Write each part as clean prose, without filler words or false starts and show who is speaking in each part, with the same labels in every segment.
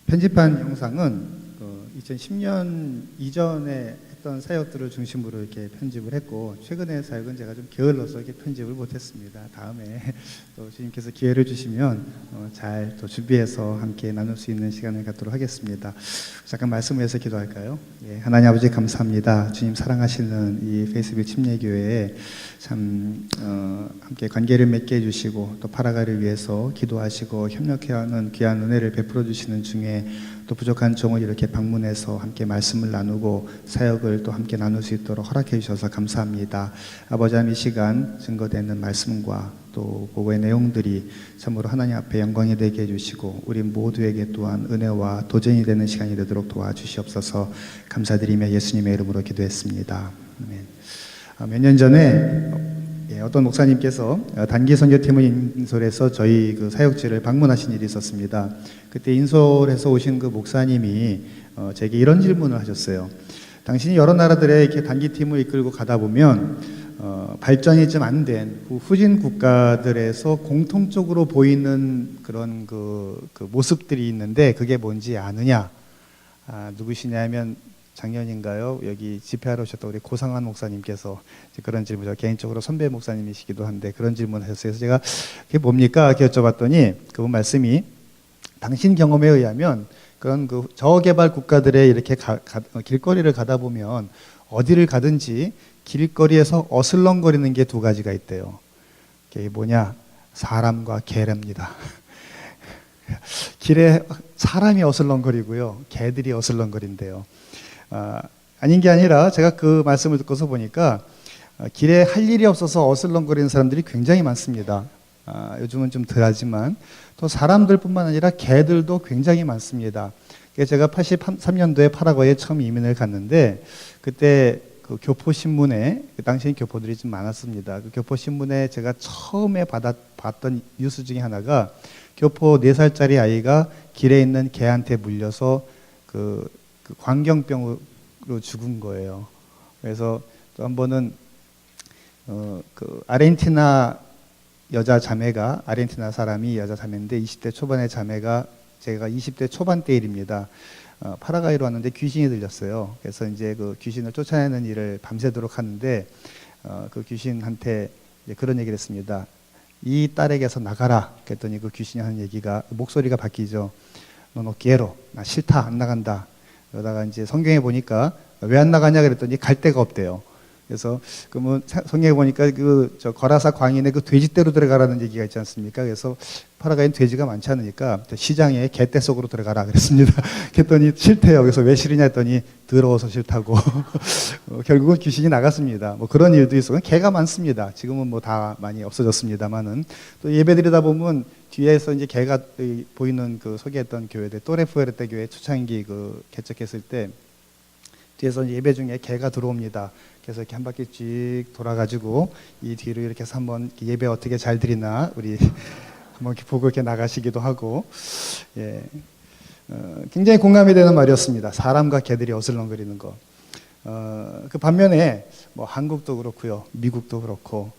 Speaker 1: 편집한 영상은 2010년 이전에 했던 사역들을 중심으로 이렇게 편집을 했고, 최근의 사역은 제가 좀 게을러서 이렇게 편집을 못했습니다. 다음에 또 주님께서 기회를 주시면 잘 또 준비해서 함께 나눌 수 있는 시간을 갖도록 하겠습니다. 잠깐 말씀을 해서 기도할까요? 예, 하나님 아버지 감사합니다. 주님 사랑하시는 이 페이스북 침례교회에 참 함께 관계를 맺게 해주시고 또 파라가를 위해서 기도하시고 협력해하는 귀한 은혜를 베풀어 주시는 중에 또 부족한 종을 이렇게 방문해서 함께 말씀을 나누고 사역을 또 함께 나눌 수 있도록 허락해 주셔서 감사합니다. 아버지 하나님, 이 시간 증거되는 말씀과 또 그거의 내용들이 참으로 하나님 앞에 영광이 되게 해주시고 우리 모두에게 또한 은혜와 도전이 되는 시간이 되도록 도와주시옵소서. 감사드리며 예수님의 이름으로 기도했습니다. 아멘. 몇 년 전에 어떤 목사님께서 단기 선교팀을 인솔해서 저희 그 사역지를 방문하신 일이 있었습니다. 그때 인솔해서 오신 그 목사님이 제게 이런 질문을 하셨어요. 당신이 여러 나라들의 이렇게 단기팀을 이끌고 가다 보면 발전이 좀 안 된 후진 국가들에서 공통적으로 보이는 그런 그 모습들이 있는데 그게 뭔지 아느냐? 누구시냐면 작년인가요? 여기 집회하러 오셨던 우리 고상환 목사님께서 그런 질문을, 개인적으로 선배 목사님이시기도 한데 그런 질문을 하셨어요. 그래서 제가 그게 뭡니까? 이렇게 여쭤봤더니 그분 말씀이 당신 경험에 의하면 그런 그 저개발 국가들의 이렇게 길거리를 가다 보면 어디를 가든지 길거리에서 어슬렁거리는 게 두 가지가 있대요. 그게 뭐냐? 사람과 개랍니다. 길에 사람이 어슬렁거리고요, 개들이 어슬렁거린대요. 아닌 게 아니라 제가 그 말씀을 듣고서 보니까 길에 할 일이 없어서 어슬렁거리는 사람들이 굉장히 많습니다. 요즘은 좀 덜하지만 또 사람들뿐만 아니라 개들도 굉장히 많습니다. 제가 83년도에 파라과이에 처음 이민을 갔는데 그때 그 교포신문에, 그 당시엔 교포들이 좀 많았습니다. 그 교포신문에 제가 처음에 봤던 뉴스 중에 하나가 교포 4살짜리 아이가 길에 있는 개한테 물려서 그 광견병으로 죽은 거예요. 그래서 또 한 번은 그 아르헨티나 여자 자매가, 아르헨티나 사람이 여자 자매인데 20대 초반의 자매가, 제가 20대 초반 때 일입니다. 파라과이로 왔는데 귀신이 들렸어요. 그래서 이제 그 귀신을 쫓아내는 일을 밤새도록 하는데 그 귀신한테 이제 그런 얘기를 했습니다. 이 딸에게서 나가라. 그랬더니 그 귀신이 하는 얘기가, 목소리가 바뀌죠. 너 quiero, 나 싫다, 안 나간다. 그러다가 이제 성경에 보니까 왜 안 나가냐 그랬더니 갈 데가 없대요. 그래서 그러면 성경에 보니까 저 거라사 광인의 그 돼지떼로 들어가라는 얘기가 있지 않습니까? 그래서 파라과이는 돼지가 많지 않으니까 시장에 개떼 속으로 들어가라 그랬습니다. 그랬더니 싫대요. 그래서 왜 싫으냐 했더니 더러워서 싫다고. 결국은 귀신이 나갔습니다. 뭐 그런 일도 있었고, 개가 많습니다. 지금은 뭐 다 많이 없어졌습니다만은, 또 예배드리다 보면 뒤에서 이제 개가 보이는 그 소개했던 교회들, 또레푸에르테 교회 초창기 그 개척했을 때 뒤에서 예배 중에 개가 들어옵니다. 그래서 이렇게 한 바퀴 쭉 돌아가지고 이 뒤로 이렇게 해서 한번 예배 어떻게 잘 드리나 우리 한번 보고 이렇게 나가시기도 하고, 예, 굉장히 공감이 되는 말이었습니다. 사람과 개들이 어슬렁거리는 거. 그 반면에 뭐 한국도 그렇고요, 미국도 그렇고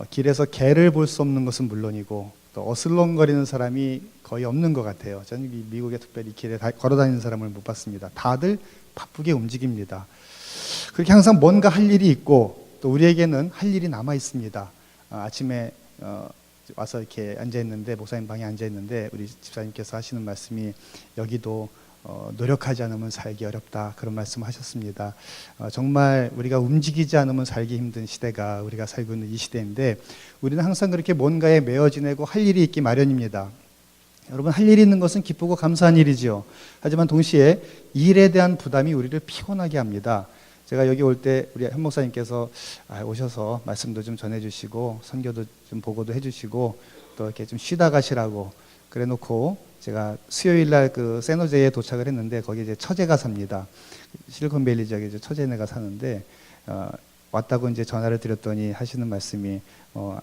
Speaker 1: 길에서 개를 볼 수 없는 것은 물론이고 또 어슬렁거리는 사람이 거의 없는 것 같아요. 저는 미국에 특별히 길에 걸어다니는 사람을 못 봤습니다. 다들 바쁘게 움직입니다. 그렇게 항상 뭔가 할 일이 있고 또 우리에게는 할 일이 남아 있습니다. 아침에 와서 이렇게 앉아 있는데, 목사님 방에 앉아 있는데 우리 집사님께서 하시는 말씀이 여기도 노력하지 않으면 살기 어렵다, 그런 말씀을 하셨습니다. 정말 우리가 움직이지 않으면 살기 힘든 시대가 우리가 살고 있는 이 시대인데 우리는 항상 그렇게 뭔가에 매어 지내고 할 일이 있기 마련입니다. 여러분, 할 일이 있는 것은 기쁘고 감사한 일이지요. 하지만 동시에 일에 대한 부담이 우리를 피곤하게 합니다. 제가 여기 올 때 우리 현 목사님께서 오셔서 말씀도 좀 전해주시고 선교도 좀 보고도 해주시고 또 이렇게 좀 쉬다 가시라고 그래 놓고 제가 수요일날 그 샌호제에 도착을 했는데 거기 이제 처제가 삽니다. 실리콘밸리 지역에 이제 처제네가 사는데 왔다고 이제 전화를 드렸더니 하시는 말씀이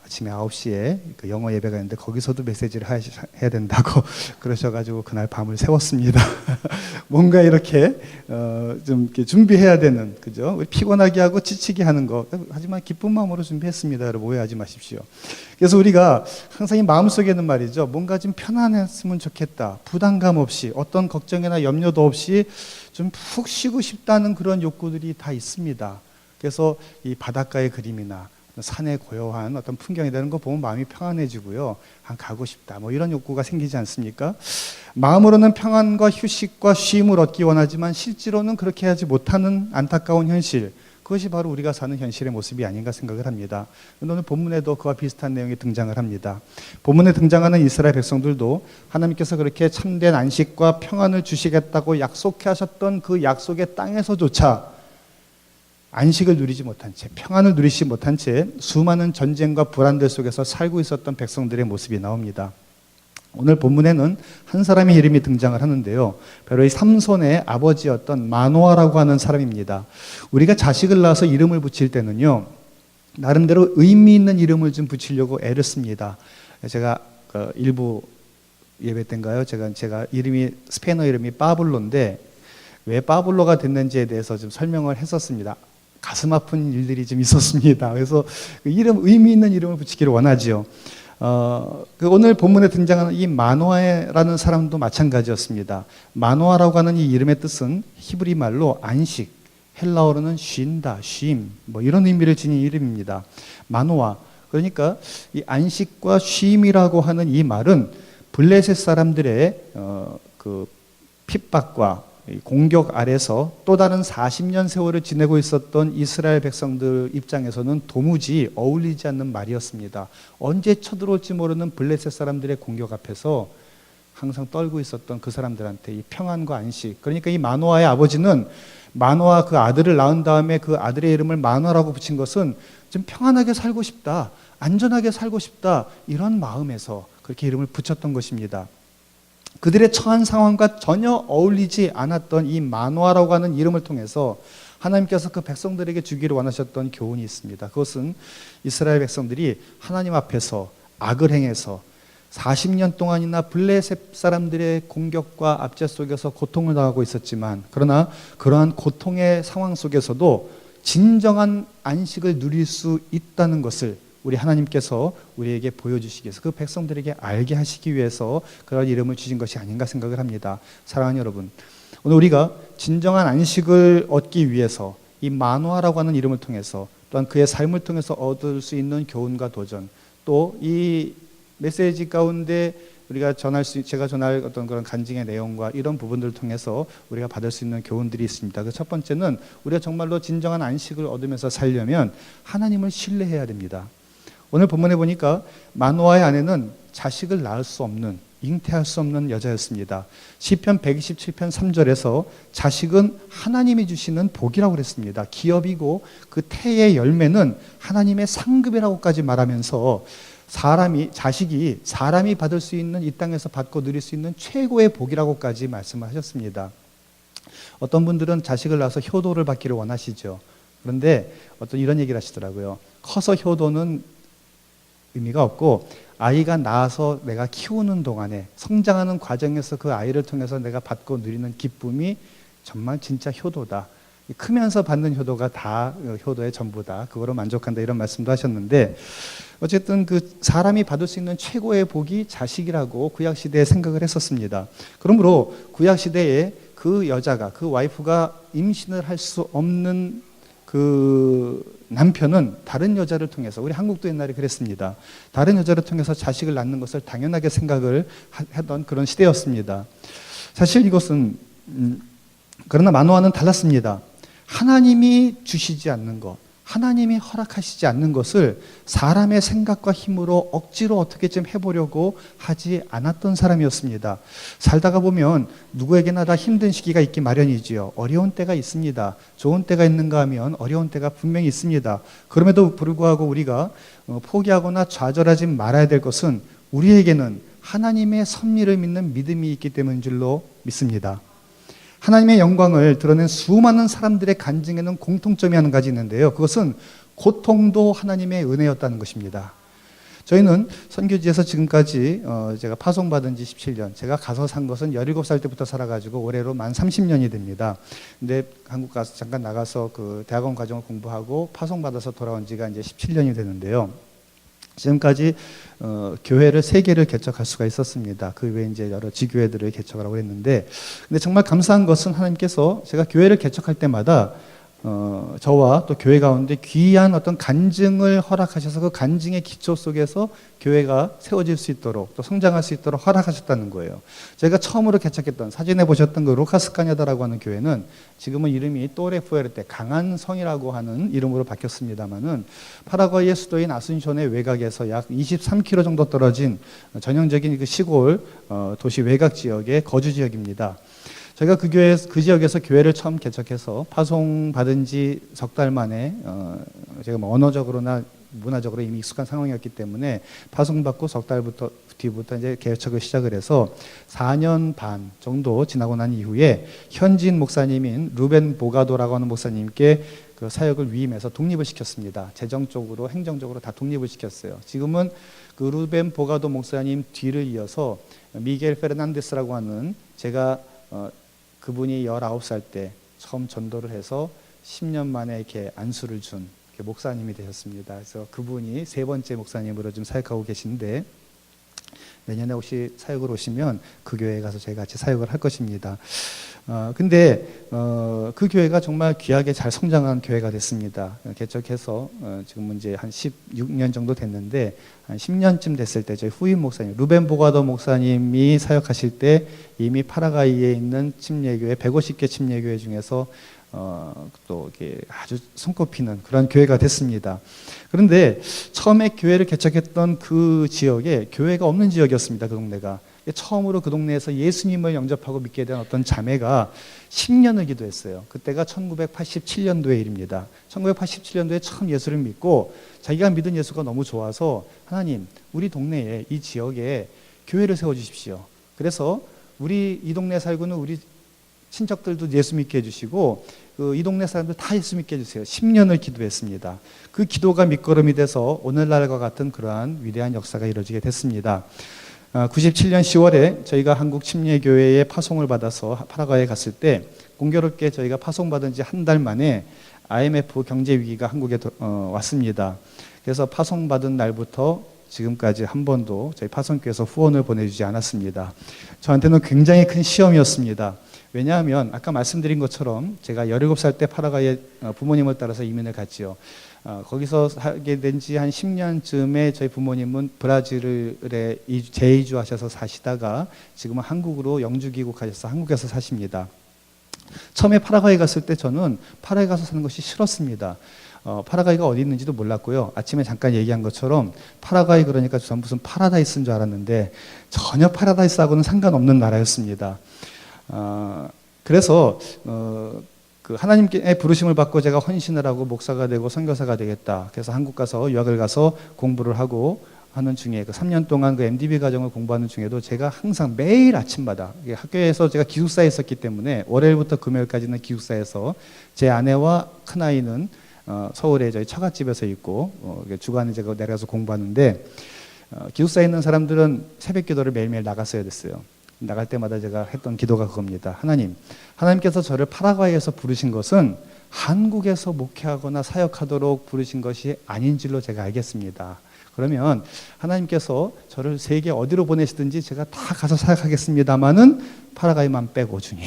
Speaker 1: 아침에 9시에 그 영어 예배가 있는데 거기서도 메시지를 해야 된다고 그러셔가지고 그날 밤을 새웠습니다. 뭔가 이렇게 좀 이렇게 준비해야 되는, 그죠? 우리 피곤하게 하고 지치게 하는 거, 하지만 기쁜 마음으로 준비했습니다. 여러분 오해하지 마십시오. 그래서 우리가 항상 이 마음속에는 말이죠, 뭔가 좀 편안했으면 좋겠다, 부담감 없이 어떤 걱정이나 염려도 없이 좀 푹 쉬고 싶다는 그런 욕구들이 다 있습니다. 그래서 이 바닷가의 그림이나 산의 고요한 어떤 풍경이 되는 거 보면 마음이 평안해지고요. 가고 싶다, 뭐 이런 욕구가 생기지 않습니까? 마음으로는 평안과 휴식과 쉼을 얻기 원하지만 실제로는 그렇게 하지 못하는 안타까운 현실, 그것이 바로 우리가 사는 현실의 모습이 아닌가 생각을 합니다. 오늘 본문에도 그와 비슷한 내용이 등장을 합니다. 본문에 등장하는 이스라엘 백성들도 하나님께서 그렇게 참된 안식과 평안을 주시겠다고 약속하셨던 그 약속의 땅에서조차 안식을 누리지 못한 채, 평안을 누리지 못한 채 수많은 전쟁과 불안들 속에서 살고 있었던 백성들의 모습이 나옵니다. 오늘 본문에는 한 사람의 이름이 등장을 하는데요. 바로 이 삼손의 아버지였던 마노아라고 하는 사람입니다. 우리가 자식을 낳아서 이름을 붙일 때는요, 나름대로 의미 있는 이름을 좀 붙이려고 애를 씁니다. 제가 일부 예배 때인가요? 제가 이름이, 스페인어 이름이 파블로인데 왜 파블로가 됐는지에 대해서 좀 설명을 했었습니다. 가슴 아픈 일들이 좀 있었습니다. 그래서 그 이름, 의미 있는 이름을 붙이기를 원하지요. 오늘 본문에 등장하는 이 마노아라는 사람도 마찬가지였습니다. 마노아라고 하는 이 이름의 뜻은 히브리 말로 안식, 헬라어로는 쉰다, 쉼, 뭐 이런 의미를 지닌 이름입니다. 마노아, 그러니까 이 안식과 쉼이라고 하는 이 말은 블레셋 사람들의 그 핍박과 공격 아래서 또 다른 40년 세월을 지내고 있었던 이스라엘 백성들 입장에서는 도무지 어울리지 않는 말이었습니다. 언제 쳐들어올지 모르는 블레셋 사람들의 공격 앞에서 항상 떨고 있었던 그 사람들한테 이 평안과 안식, 그러니까 이 마노아의 아버지는 마노아 그 아들을 낳은 다음에 그 아들의 이름을 마노아라고 붙인 것은 좀 평안하게 살고 싶다, 안전하게 살고 싶다, 이런 마음에서 그렇게 이름을 붙였던 것입니다. 그들의 처한 상황과 전혀 어울리지 않았던 이 마노아라고 하는 이름을 통해서 하나님께서 그 백성들에게 주기를 원하셨던 교훈이 있습니다. 그것은 이스라엘 백성들이 하나님 앞에서 악을 행해서 40년 동안이나 블레셋 사람들의 공격과 압제 속에서 고통을 당하고 있었지만, 그러나 그러한 고통의 상황 속에서도 진정한 안식을 누릴 수 있다는 것을 우리 하나님께서 우리에게 보여주시기 위해서, 그 백성들에게 알게 하시기 위해서 그런 이름을 주신 것이 아닌가 생각을 합니다. 사랑하는 여러분, 오늘 우리가 진정한 안식을 얻기 위해서 이 마노아라고 하는 이름을 통해서, 또한 그의 삶을 통해서 얻을 수 있는 교훈과 도전, 또 이 메시지 가운데 제가 전할 어떤 그런 간증의 내용과 이런 부분들을 통해서 우리가 받을 수 있는 교훈들이 있습니다. 그 첫 번째는 우리가 정말로 진정한 안식을 얻으면서 살려면 하나님을 신뢰해야 됩니다. 오늘 본문에 보니까 마노아의 아내는 자식을 낳을 수 없는, 잉태할 수 없는 여자였습니다. 시편 127편 3절에서 자식은 하나님이 주시는 복이라고 그랬습니다. 기업이고 그 태의 열매는 하나님의 상급이라고까지 말하면서 자식이 사람이 받을 수 있는, 이 땅에서 받고 누릴 수 있는 최고의 복이라고까지 말씀을 하셨습니다. 어떤 분들은 자식을 낳아서 효도를 받기를 원하시죠. 그런데 이런 얘기를 하시더라고요. 커서 효도는 의미가 없고 아이가 낳아서 내가 키우는 동안에, 성장하는 과정에서 그 아이를 통해서 내가 받고 누리는 기쁨이 정말 진짜 효도다. 크면서 받는 효도가 다 효도의 전부다. 그거로 만족한다, 이런 말씀도 하셨는데, 어쨌든 그 사람이 받을 수 있는 최고의 복이 자식이라고 구약시대에 생각을 했었습니다. 그러므로 구약시대에 그 여자가, 그 와이프가 임신을 할 수 없는 그 남편은 다른 여자를 통해서, 우리 한국도 옛날에 그랬습니다. 다른 여자를 통해서 자식을 낳는 것을 당연하게 생각을 하던 그런 시대였습니다. 사실 이것은 그러나 마노아는 달랐습니다. 하나님이 주시지 않는 것, 하나님이 허락하시지 않는 것을 사람의 생각과 힘으로 억지로 어떻게 좀 해보려고 하지 않았던 사람이었습니다. 살다가 보면 누구에게나 다 힘든 시기가 있기 마련이지요. 어려운 때가 있습니다. 좋은 때가 있는가 하면 어려운 때가 분명히 있습니다. 그럼에도 불구하고 우리가 포기하거나 좌절하지 말아야 될 것은 우리에게는 하나님의 섭리를 믿는 믿음이 있기 때문인 줄로 믿습니다. 하나님의 영광을 드러낸 수많은 사람들의 간증에는 공통점이 한 가지 있는데요. 그것은 고통도 하나님의 은혜였다는 것입니다. 저희는 선교지에서 지금까지 제가 파송받은 지 17년, 제가 가서 산 것은 17살 때부터 살아가지고 올해로 만 30년이 됩니다. 근데 한국 가서 잠깐 나가서 그 대학원 과정을 공부하고 파송받아서 돌아온 지가 이제 17년이 되는데요. 지금까지 교회를 3개를 개척할 수가 있었습니다. 그 외에 이제 여러 지교회들을 개척을 하고 했는데, 근데 정말 감사한 것은 하나님께서 제가 교회를 개척할 때마다 저와 또 교회 가운데 귀한 어떤 간증을 허락하셔서 그 간증의 기초 속에서 교회가 세워질 수 있도록 또 성장할 수 있도록 허락하셨다는 거예요. 저희가 처음으로 개척했던, 사진에 보셨던 그 로카스카냐다라고 하는 교회는 지금은 이름이 또레푸에르테, 강한 성이라고 하는 이름으로 바뀌었습니다만은 파라과이의 수도인 아순션의 외곽에서 약 23km 정도 떨어진 전형적인 그 시골 도시 외곽 지역의 거주 지역입니다. 제가 그 지역에서 교회를 처음 개척해서 파송 받은 지 석 달 만에 제가 뭐 언어적으로나 문화적으로 이미 익숙한 상황이었기 때문에 파송 받고 석 달 뒤부터 이제 개척을 시작을 해서 4년 반 정도 지나고 난 이후에 현지인 목사님인 루벤 보가도라고 하는 목사님께 그 사역을 위임해서 독립을 시켰습니다. 재정적으로, 행정적으로 다 독립을 시켰어요. 지금은 그 루벤 보가도 목사님 뒤를 이어서 미겔 페르난데스라고 하는 제가 그분이 19살 때 처음 전도를 해서 10년 만에 이렇게 안수를 준 목사님이 되셨습니다. 그래서 그분이 3번째 목사님으로 좀 사역하고 계신데, 내년에 혹시 사역을 오시면 그 교회에 가서 저희 같이 사역을 할 것입니다. 근데 그 교회가 정말 귀하게 잘 성장한 교회가 됐습니다. 개척해서 지금 이제 한 16년 정도 됐는데, 한 10년쯤 됐을 때 저희 후임 목사님 루벤 보가도 목사님이 사역하실 때 이미 파라과이에 있는 침례교회 150개 침례교회 중에서 또 이렇게 아주 손꼽히는 그런 교회가 됐습니다. 그런데 처음에 교회를 개척했던 그 지역에 교회가 없는 지역이었습니다. 그 동네가. 처음으로 그 동네에서 예수님을 영접하고 믿게 된 어떤 자매가 10년을 기도했어요. 그때가 1987년도의 일입니다. 1987년도에 처음 예수를 믿고 자기가 믿은 예수가 너무 좋아서, 하나님, 우리 동네에 이 지역에 교회를 세워주십시오. 그래서 우리 이 동네에 살고 있는 우리 친척들도 예수 믿게 해주시고 이 동네 사람들 다 예수 믿게 해주세요. 10년을 기도했습니다. 그 기도가 밑거름이 돼서 오늘날과 같은 그러한 위대한 역사가 이루어지게 됐습니다. 97년 10월에 저희가 한국 침례교회에 파송을 받아서 파라과이에 갔을 때 공교롭게 저희가 파송받은 지 한 달 만에 IMF 경제 위기가 한국에 왔습니다. 그래서 파송받은 날부터 지금까지 한 번도 저희 파송교회에서 후원을 보내주지 않았습니다. 저한테는 굉장히 큰 시험이었습니다. 왜냐하면 아까 말씀드린 것처럼 제가 17살 때 파라과이에 부모님을 따라서 이민을 갔지요. 거기서 살게 된 지 한 10년쯤에 저희 부모님은 브라질에 재이주하셔서 사시다가 지금은 한국으로 영주 귀국하셔서 한국에서 사십니다. 처음에 파라과이 갔을 때 저는 파라과이 가서 사는 것이 싫었습니다. 파라과이가 어디 있는지도 몰랐고요. 아침에 잠깐 얘기한 것처럼 파라과이 그러니까 전 무슨 파라다이스인 줄 알았는데 전혀 파라다이스하고는 상관없는 나라였습니다. 그래서 그 하나님께 부르심을 받고 제가 헌신을 하고 목사가 되고 선교사가 되겠다. 그래서 한국 가서 유학을 가서 공부를 하고 하는 중에 그 3년 동안 그 MDB 과정을 공부하는 중에도 제가 항상 매일 아침마다 학교에서 제가 기숙사에 있었기 때문에 월요일부터 금요일까지는 기숙사에서 제 아내와 큰아이는 서울에 저희 처갓집에서 있고 주간에 제가 내려가서 공부하는데 기숙사에 있는 사람들은 새벽 기도를 매일매일 나갔어야 됐어요. 나갈 때마다 제가 했던 기도가 그겁니다. 하나님께서 저를 파라과이에서 부르신 것은 한국에서 목회하거나 사역하도록 부르신 것이 아닌 줄로 제가 알겠습니다. 그러면 하나님께서 저를 세계 어디로 보내시든지 제가 다 가서 사역하겠습니다마는 파라과이만 빼고 주님.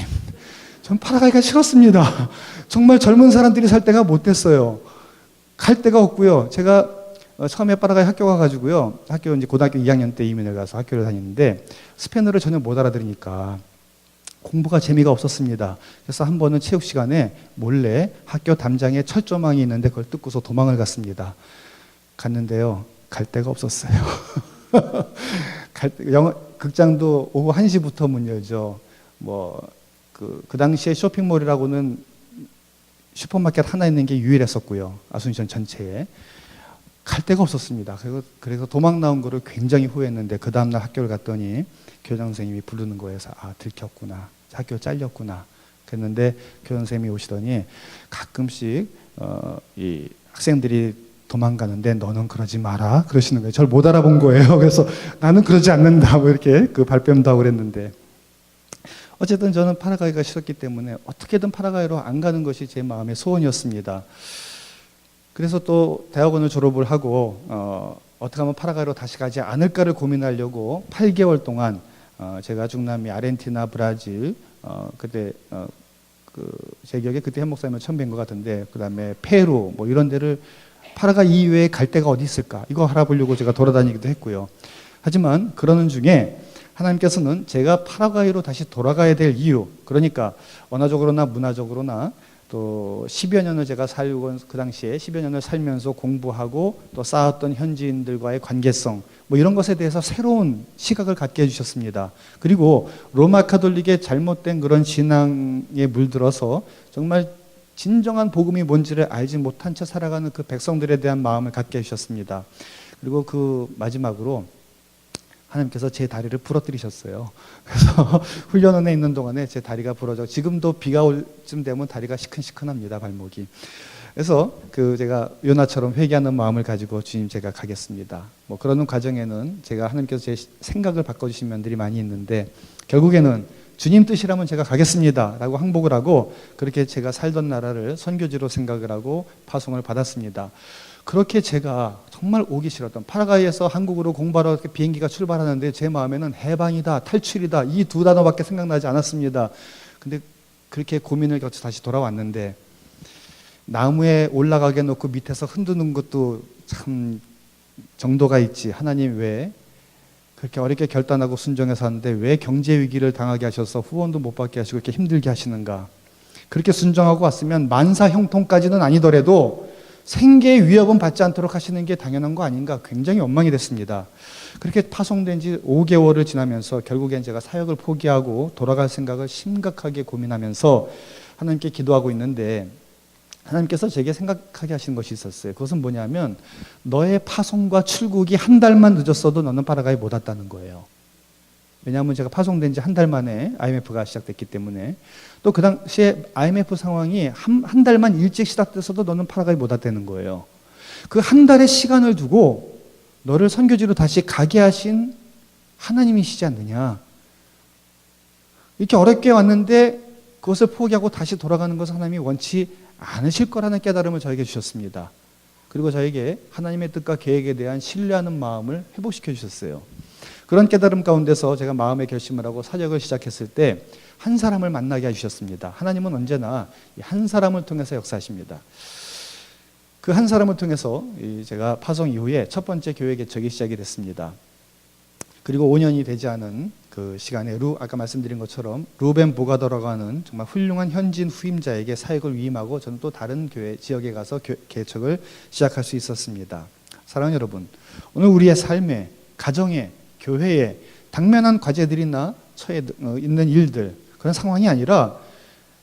Speaker 1: 전 파라과이가 싫었습니다. 정말 젊은 사람들이 살 데가 못 됐어요. 갈 데가 없고요. 제가 처음에 파라과이 학교 가가지고요. 학교 이제 고등학교 2학년 때 이민을 가서 학교를 다니는데 스페인어를 전혀 못 알아들으니까 공부가 재미가 없었습니다. 그래서 한 번은 체육 시간에 몰래 학교 담장에 철조망이 있는데 그걸 뜯고서 도망을 갔습니다. 갔는데요. 갈 데가 없었어요. 극장도 오후 1시부터 문 열죠. 그 당시에 쇼핑몰이라고는 슈퍼마켓 하나 있는 게 유일했었고요. 아순션 전체에. 갈 데가 없었습니다. 그래서 도망 나온 거를 굉장히 후회했는데 그 다음날 학교를 갔더니 교장 선생님이 부르는 거에서 들켰구나. 학교 잘렸구나. 그랬는데 교장 선생님이 오시더니 가끔씩 이 학생들이 도망가는데 너는 그러지 마라 그러시는 거예요. 저를 못 알아본 거예요. 그래서 나는 그러지 않는다 뭐 이렇게 그 발뺌도 하고 그랬는데, 어쨌든 저는 파라과이가 싫었기 때문에 어떻게든 파라과이로 안 가는 것이 제 마음의 소원이었습니다. 그래서 또 대학원을 졸업을 하고 어떻게 하면 파라과이로 다시 가지 않을까를 고민하려고 8개월 동안 제가 중남미 아르헨티나, 브라질, 그때 제 기억에 그때 현 목사님을 처음 뵌 것 같은데, 그 다음에 페루 뭐 이런 데를 파라과이 이외에 갈 데가 어디 있을까 이거 알아보려고 제가 돌아다니기도 했고요. 하지만 그러는 중에 하나님께서는 제가 파라과이로 다시 돌아가야 될 이유, 그러니까 언어적으로나 문화적으로나 또 10여 년을 제가 살고 그 당시에 10여 년을 살면서 공부하고 또 쌓았던 현지인들과의 관계성 뭐 이런 것에 대해서 새로운 시각을 갖게 해주셨습니다. 그리고 로마 카톨릭의 잘못된 그런 신앙에 물들어서 정말 진정한 복음이 뭔지를 알지 못한 채 살아가는 그 백성들에 대한 마음을 갖게 해주셨습니다. 그리고 그 마지막으로 하나님께서 제 다리를 부러뜨리셨어요. 그래서 훈련원에 있는 동안에 제 다리가 부러져 지금도 비가 올 쯤 되면 다리가 시큰시큰합니다, 발목이. 그래서 제가 요나처럼 회개하는 마음을 가지고 주님 제가 가겠습니다. 뭐 그러는 과정에는 제가 하나님께서 제 생각을 바꿔주신 면들이 많이 있는데, 결국에는 주님 뜻이라면 제가 가겠습니다 라고 항복을 하고 그렇게 제가 살던 나라를 선교지로 생각을 하고 파송을 받았습니다. 그렇게 제가 정말 오기 싫었던 파라과이에서 한국으로 공부하러 비행기가 출발하는데 제 마음에는 해방이다, 탈출이다 이 두 단어밖에 생각나지 않았습니다. 근데 그렇게 고민을 거쳐 다시 돌아왔는데, 나무에 올라가게 놓고 밑에서 흔드는 것도 참 정도가 있지. 하나님 왜 그렇게 어렵게 결단하고 순종해서 하는데 왜 경제 위기를 당하게 하셔서 후원도 못 받게 하시고 이렇게 힘들게 하시는가. 그렇게 순종하고 왔으면 만사 형통까지는 아니더라도 생계의 위협은 받지 않도록 하시는 게 당연한 거 아닌가, 굉장히 원망이 됐습니다. 그렇게 파송된 지 5개월을 지나면서 결국엔 제가 사역을 포기하고 돌아갈 생각을 심각하게 고민하면서 하나님께 기도하고 있는데, 하나님께서 제게 생각하게 하신 것이 있었어요. 그것은 뭐냐면 너의 파송과 출국이 한 달만 늦었어도 너는 파라과이 못 왔다는 거예요. 왜냐하면 제가 파송된 지 한 달 만에 IMF가 시작됐기 때문에, 또 그 당시에 IMF 상황이 한 달만 일찍 시작됐어도 너는 파라과이 못 왔다는 거예요. 그 한 달의 시간을 두고 너를 선교지로 다시 가게 하신 하나님이시지 않느냐. 이렇게 어렵게 왔는데 그것을 포기하고 다시 돌아가는 것을 하나님이 원치 않으실 거라는 깨달음을 저에게 주셨습니다. 그리고 저에게 하나님의 뜻과 계획에 대한 신뢰하는 마음을 회복시켜 주셨어요. 그런 깨달음 가운데서 제가 마음의 결심을 하고 사역을 시작했을 때 한 사람을 만나게 해주셨습니다. 하나님은 언제나 한 사람을 통해서 역사하십니다. 그 한 사람을 통해서 제가 파송 이후에 첫 번째 교회 개척이 시작이 됐습니다. 그리고 5년이 되지 않은 그 시간에 아까 말씀드린 것처럼 루벤 보가더라고 하는 정말 훌륭한 현지인 후임자에게 사역을 위임하고 저는 또 다른 교회 지역에 가서 개척을 시작할 수 있었습니다. 사랑하는 여러분, 오늘 우리의 삶에, 가정에, 교회에 당면한 과제들이나 처해 있는 일들, 그런 상황이 아니라,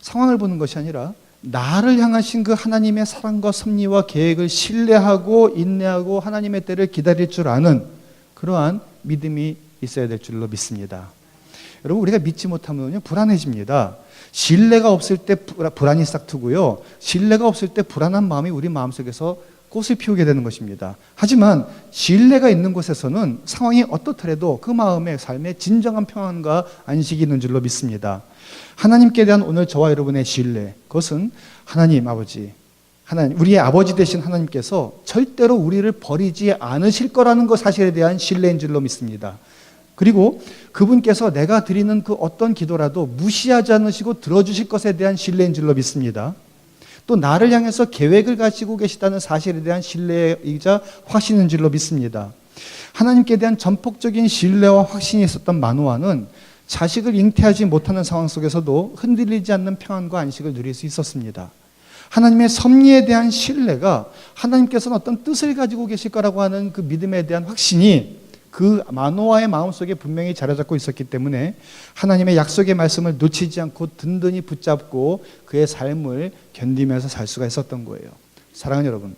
Speaker 1: 상황을 보는 것이 아니라 나를 향하신 그 하나님의 사랑과 섭리와 계획을 신뢰하고 인내하고 하나님의 때를 기다릴 줄 아는 그러한 믿음이 있어야 될 줄로 믿습니다. 여러분, 우리가 믿지 못하면 불안해집니다. 신뢰가 없을 때 불안이 싹트고요, 신뢰가 없을 때 불안한 마음이 우리 마음속에서 꽃을 피우게 되는 것입니다. 하지만 신뢰가 있는 곳에서는 상황이 어떻더라도 그 마음의 삶에 진정한 평안과 안식이 있는 줄로 믿습니다. 하나님께 대한 오늘 저와 여러분의 신뢰, 그것은 하나님 아버지, 하나님, 우리의 아버지 되신 하나님께서 절대로 우리를 버리지 않으실 거라는 것 사실에 대한 신뢰인 줄로 믿습니다. 그리고 그분께서 내가 드리는 그 어떤 기도라도 무시하지 않으시고 들어주실 것에 대한 신뢰인 줄로 믿습니다. 또 나를 향해서 계획을 가지고 계시다는 사실에 대한 신뢰이자 확신인 줄로 믿습니다. 하나님께 대한 전폭적인 신뢰와 확신이 있었던 마노아는 자식을 잉태하지 못하는 상황 속에서도 흔들리지 않는 평안과 안식을 누릴 수 있었습니다. 하나님의 섭리에 대한 신뢰가, 하나님께서는 어떤 뜻을 가지고 계실 거라고 하는 그 믿음에 대한 확신이 그 마노아의 마음속에 분명히 자리 잡고 있었기 때문에 하나님의 약속의 말씀을 놓치지 않고 든든히 붙잡고 그의 삶을 견디면서 살 수가 있었던 거예요. 사랑하는 여러분,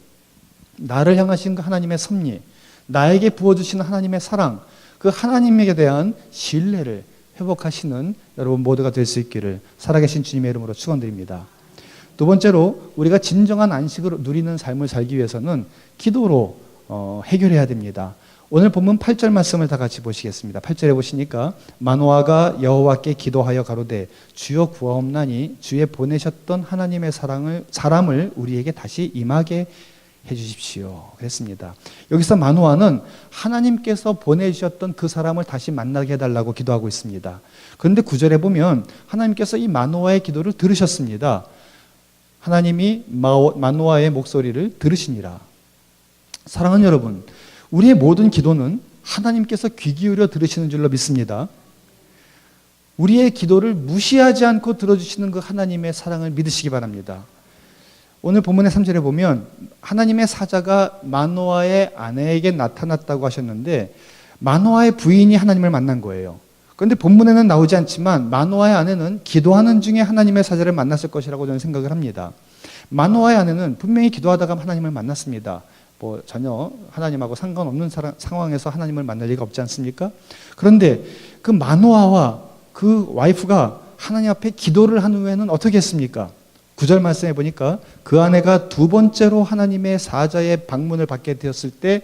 Speaker 1: 나를 향하신 그 하나님의 섭리, 나에게 부어주시는 하나님의 사랑, 그 하나님에게 대한 신뢰를 회복하시는 여러분 모두가 될 수 있기를 살아계신 주님의 이름으로 축원드립니다. 두 번째로 우리가 진정한 안식을 누리는 삶을 살기 위해서는 기도로 해결해야 됩니다. 오늘 본문 8절 말씀을 다 같이 보시겠습니다. 8절에 보시니까 마노아가 여호와께 기도하여 가로되 주여 구하옵나니 주의 보내셨던 하나님의 사람을 우리에게 다시 임하게 해주십시오. 그랬습니다. 여기서 마노아는 하나님께서 보내주셨던 그 사람을 다시 만나게 해달라고 기도하고 있습니다. 그런데 9절에 보면 하나님께서 이 마노아의 기도를 들으셨습니다. 하나님이 마노아의 목소리를 들으시니라. 사랑하는 여러분, 우리의 모든 기도는 하나님께서 귀 기울여 들으시는 줄로 믿습니다. 우리의 기도를 무시하지 않고 들어주시는 그 하나님의 사랑을 믿으시기 바랍니다. 오늘 본문의 3절에 보면 하나님의 사자가 마노아의 아내에게 나타났다고 하셨는데 마노아의 부인이 하나님을 만난 거예요. 그런데 본문에는 나오지 않지만 마노아의 아내는 기도하는 중에 하나님의 사자를 만났을 것이라고 저는 생각을 합니다. 마노아의 아내는 분명히 기도하다가 하나님을 만났습니다. 전혀 하나님하고 상관없는 상황에서 하나님을 만날 리가 없지 않습니까? 그런데 그 마노아와 그 와이프가 하나님 앞에 기도를 한 후에는 어떻게 했습니까? 9절 말씀해 보니까 그 아내가 두 번째로 하나님의 사자의 방문을 받게 되었을 때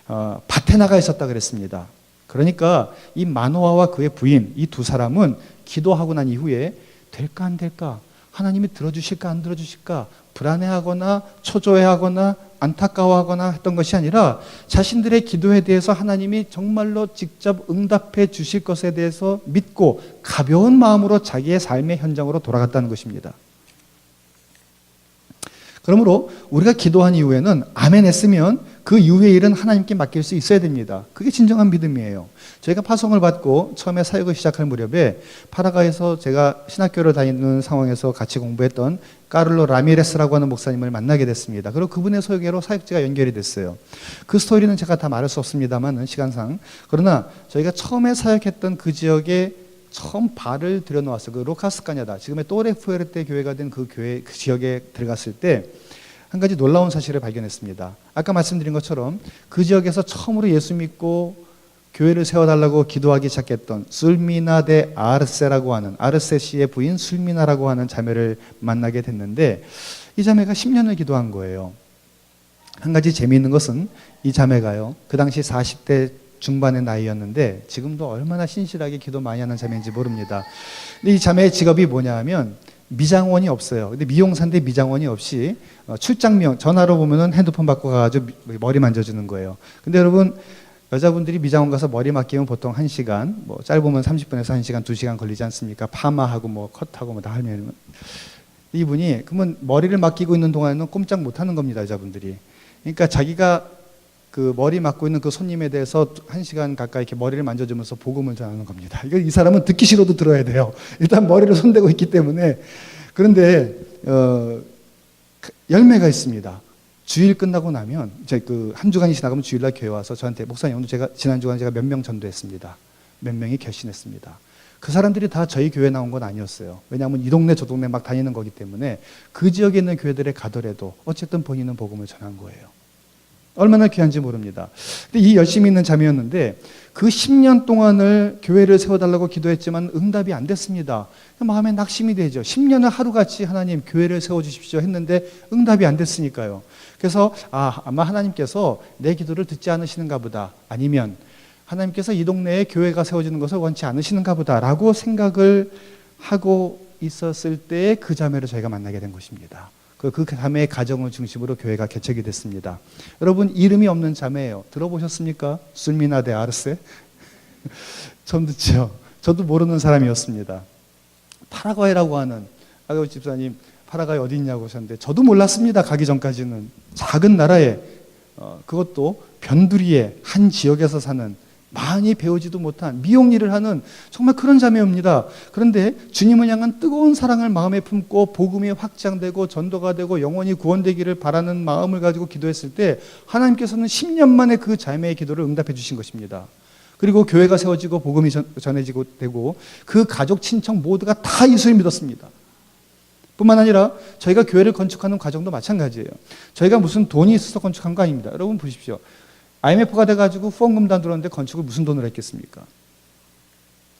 Speaker 1: 밭에 나가 있었다 그랬습니다. 그러니까 이 마노아와 그의 부인 이 두 사람은 기도하고 난 이후에 될까 안 될까? 하나님이 들어주실까 안 들어주실까? 불안해하거나 초조해하거나 안타까워하거나 했던 것이 아니라 자신들의 기도에 대해서 하나님이 정말로 직접 응답해 주실 것에 대해서 믿고 가벼운 마음으로 자기의 삶의 현장으로 돌아갔다는 것입니다. 그러므로 우리가 기도한 이후에는 아멘 했으면 그 이후의 일은 하나님께 맡길 수 있어야 됩니다. 그게 진정한 믿음이에요. 저희가 파송을 받고 처음에 사역을 시작할 무렵에 파라과이에서 제가 신학교를 다니는 상황에서 같이 공부했던 까를로 라미레스라고 하는 목사님을 만나게 됐습니다. 그리고 그분의 소개로 사역지가 연결이 됐어요. 그 스토리는 제가 다 말할 수 없습니다만 시간상. 그러나 저희가 처음에 사역했던 그 지역에 처음 발을 들여놓았어요. 그 로카스카냐다. 지금의 또레푸에르테 교회가 된 그 교회, 그 지역에 들어갔을 때 한 가지 놀라운 사실을 발견했습니다. 아까 말씀드린 것처럼 그 지역에서 처음으로 예수 믿고 교회를 세워달라고 기도하기 시작했던 술미나 데 아르세라고 하는 아르세 씨의 부인 술미나라고 하는 자매를 만나게 됐는데 이 자매가 10년을 기도한 거예요. 한 가지 재미있는 것은 이 자매가요. 그 당시 40대 중반의 나이였는데 지금도 얼마나 신실하게 기도 많이 하는 자매인지 모릅니다. 근데 이 자매의 직업이 뭐냐 하면 미장원이 없어요. 근데 미용사인데 미장원이 없이 출장 전화로 보면은 핸드폰 받고 가가지고 머리 만져주는 거예요. 근데 여러분 여자분들이 미장원 가서 머리 맡기면 보통 1시간, 짧으면 30분에서 1시간, 2시간 걸리지 않습니까? 파마하고 컷하고 다 하면 이분이 그러면 머리를 맡기고 있는 동안에는 꼼짝 못하는 겁니다, 여자분들이. 그러니까 자기가 그 머리 맡고 있는 그 손님에 대해서 1시간 가까이 이렇게 머리를 만져주면서 복음을 전하는 겁니다. 이 사람은 듣기 싫어도 들어야 돼요. 일단 머리를 손대고 있기 때문에. 그런데 열매가 있습니다. 주일 끝나고 나면 이제 그 한 주간이 지나가면 주일날 교회 와서 저한테 목사님 오늘 지난 주간 제가 몇 명 전도했습니다. 몇 명이 결신했습니다. 그 사람들이 다 저희 교회 나온 건 아니었어요. 왜냐하면 이 동네 저 동네 막 다니는 거기 때문에 그 지역에 있는 교회들에 가더라도 어쨌든 본인은 복음을 전한 거예요. 얼마나 귀한지 모릅니다. 근데 이 열심히 있는 자매였는데 그 10년 동안을 교회를 세워달라고 기도했지만 응답이 안 됐습니다. 마음에 낙심이 되죠. 10년을 하루같이 하나님 교회를 세워주십시오 했는데 응답이 안 됐으니까요. 그래서 아마 하나님께서 내 기도를 듣지 않으시는가 보다, 아니면 하나님께서 이 동네에 교회가 세워지는 것을 원치 않으시는가 보다라고 생각을 하고 있었을 때 그 자매를 저희가 만나게 된 것입니다. 그 자매의 가정을 중심으로 교회가 개척이 됐습니다. 여러분 이름이 없는 자매예요. 들어보셨습니까? 술미나 데 아르세? 처음 듣죠? 저도 모르는 사람이었습니다. 파라과이라고 하는 아까 집사님 파라과이 어디 있냐고 하셨는데 저도 몰랐습니다. 가기 전까지는. 작은 나라에 그것도 변두리의 한 지역에서 사는 많이 배우지도 못한 미용 일을 하는 정말 그런 자매입니다. 그런데 주님을 향한 뜨거운 사랑을 마음에 품고 복음이 확장되고 전도가 되고 영원히 구원되기를 바라는 마음을 가지고 기도했을 때 하나님께서는 10년 만에 그 자매의 기도를 응답해 주신 것입니다. 그리고 교회가 세워지고 복음이 전해지고 되고 그 가족 친척 모두가 다 예수를 믿었습니다. 뿐만 아니라 저희가 교회를 건축하는 과정도 마찬가지예요. 저희가 무슨 돈이 있어서 건축한 거 아닙니다. 여러분 보십시오. IMF가 돼가지고 후원금도 안 들어왔는데 건축을 무슨 돈으로 했겠습니까?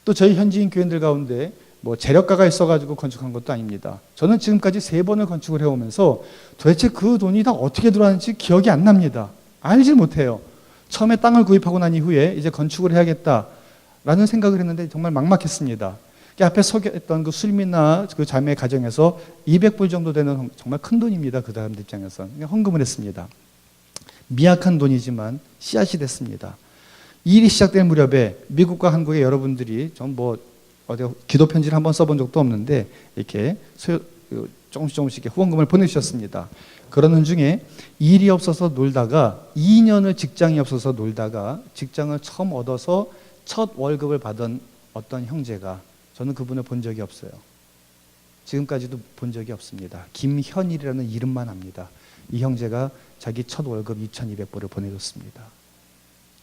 Speaker 1: 또 저희 현지인 교인들 가운데 뭐 재력가가 있어가지고 건축한 것도 아닙니다. 저는 지금까지 3번을 건축을 해오면서 도대체 그 돈이 다 어떻게 들어왔는지 기억이 안 납니다. 알질 못해요. 처음에 땅을 구입하고 난 이후에 이제 건축을 해야겠다라는 생각을 했는데 정말 막막했습니다. 앞에 소개했던 그 술미나 그 자매 가정에서 200불 정도 되는 정말 큰 돈입니다. 그 사람들 입장에서 헌금을 했습니다. 미약한 돈이지만 씨앗이 됐습니다. 이 일이 시작될 무렵에 미국과 한국의 여러분들이 전 뭐 어디 기도 편지를 한번 써본 적도 없는데 이렇게 조금씩 이렇게 후원금을 보내주셨습니다. 그러는 중에 일이 없어서 놀다가 2년을 직장이 없어서 놀다가 직장을 처음 얻어서 첫 월급을 받은 어떤 형제가, 저는 그분을 본 적이 없어요. 지금까지도 본 적이 없습니다. 김현일이라는 이름만 압니다. 이 형제가 자기 첫 월급 2,200불을 보내줬습니다.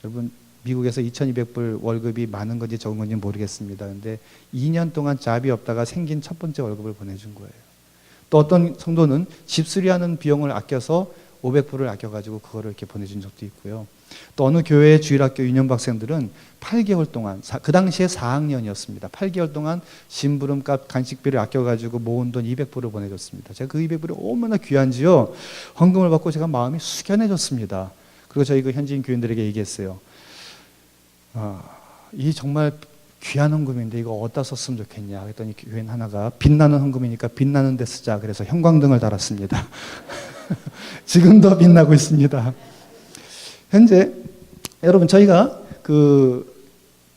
Speaker 1: 여러분, 미국에서 2,200불 월급이 많은 건지 적은 건지 모르겠습니다. 그런데 2년 동안 잡이 없다가 생긴 첫 번째 월급을 보내준 거예요. 또 어떤 성도는 집 수리하는 비용을 아껴서 500불을 아껴가지고 그거를 이렇게 보내준 적도 있고요. 또 어느 교회의 주일학교 유년부 학생들은 8개월 동안, 그 당시에 4학년이었습니다. 8개월 동안 심부름값, 간식비를 아껴가지고 모은 돈 200불을 보내줬습니다. 제가 그 200불이 얼마나 귀한지요. 헌금을 받고 제가 마음이 숙연해졌습니다. 그리고 저희 그 현지인 교인들에게 얘기했어요. 이 정말 귀한 헌금인데 이거 어디다 썼으면 좋겠냐 그랬더니 교인 하나가 빛나는 헌금이니까 빛나는 데 쓰자 그래서 형광등을 달았습니다. 지금도 빛나고 있습니다. 현재 여러분, 저희가 그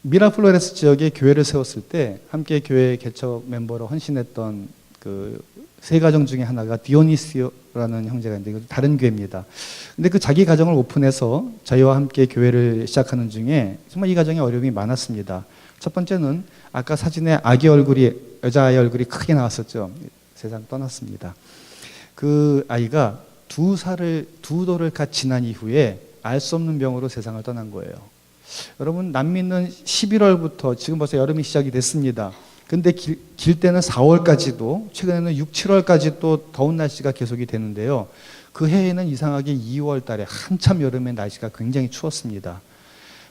Speaker 1: 미라플로레스 지역에 교회를 세웠을 때 함께 교회 개척 멤버로 헌신했던 그 3가정 중에 하나가 디오니시오라는 형제가 있는데 이것도 다른 교회입니다. 근데 그 자기 가정을 오픈해서 저희와 함께 교회를 시작하는 중에 정말 이 가정에 어려움이 많았습니다. 첫 번째는 아까 사진에 아기 얼굴이, 여자아이 얼굴이 크게 나왔었죠. 세상 떠났습니다. 그 아이가 2돌을 갓 지난 이후에 알 수 없는 병으로 세상을 떠난 거예요. 여러분, 남미는 11월부터 지금 벌써 여름이 시작이 됐습니다. 근데 길 때는 4월까지도, 최근에는 6, 7월까지 또 더운 날씨가 계속이 되는데요. 그 해에는 이상하게 2월 달에 한참 여름에 날씨가 굉장히 추웠습니다.